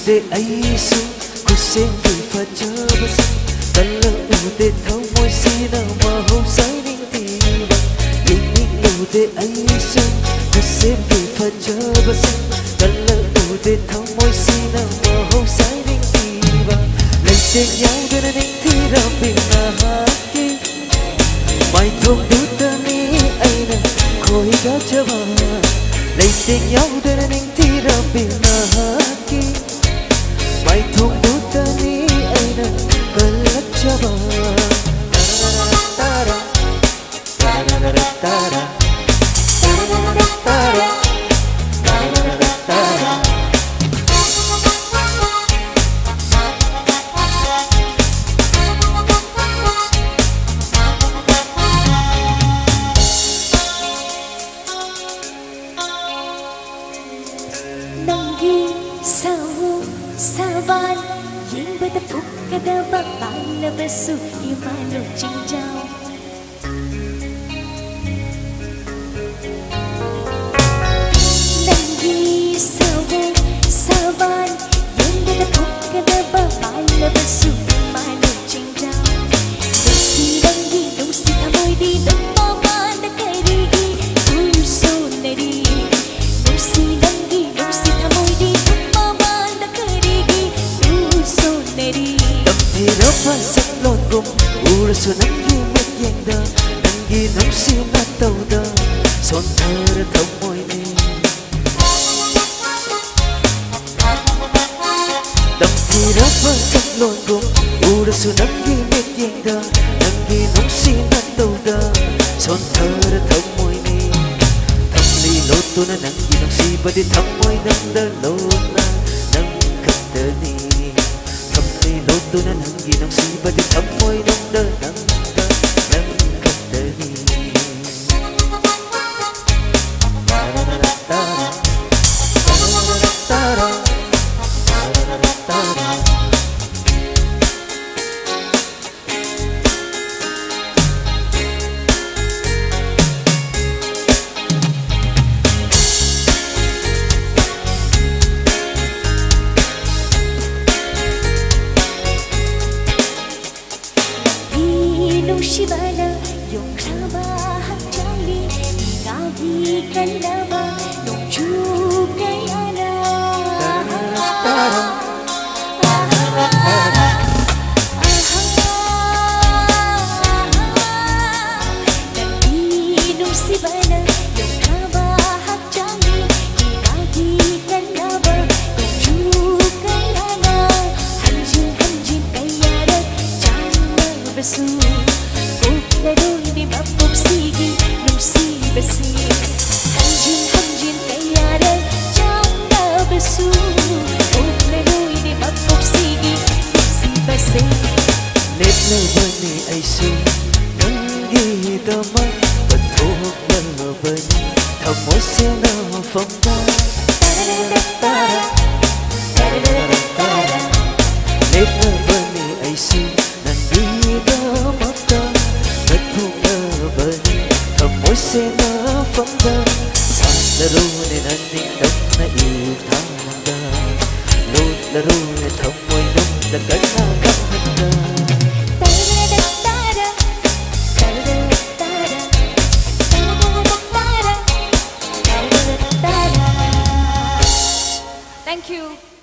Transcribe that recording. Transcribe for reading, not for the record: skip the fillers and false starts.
ute aisu kusengi fajabasa talla ute thamoi sina mahu saining tiba ini ute aisu kusengi fajabasa talla ute thamoi sina mahu saining tiba leite nhau dana ning thira pinahaki mai thong dutani aina khoi ga jaba leite nhau dana ning thira pinahaki mai thong dutani aina kalat jaba tara tara tara tara Saban yang bertepuk kada bakal lebesu imanu cingjau Nanggi saban yang bertepuk kada bakal lebesu imanu cingjau Dongsi nanggi dongsi thamoi di dong mama nakarigi uso nari Dongsi nanggi dongsi thamoi di Hiro pasang longom uraso nangi metyengda nangi nongsi natauda sontar thamoi ni Hiro pasang longom uraso nangi metyengda nangi nongsi natauda sontar thamoi ni Thamli loto na nangi nongsi badi thamoi nangda lona nang katani Loto na nangi nang siba di thamoi nang danang nang katani Shibana yung rama hakjali ngagi kalama nung chugayana Nung shibana yung rama hakjali ngagi kalama nung chugayana hanjin kayana jana besu Lalu di mabuk sigi nungsi besi Hanjin kayara jangga besu Lalu di mabuk sigi nungsi besi Net na bani aisu nangi daman Patok na bani thamoi se na famna Net na bani aisu nangi daman Thamoi se na famda Laro ne naning dam na iuthanda Lot laro ne thamoi nung lagan na kamanda Thank you.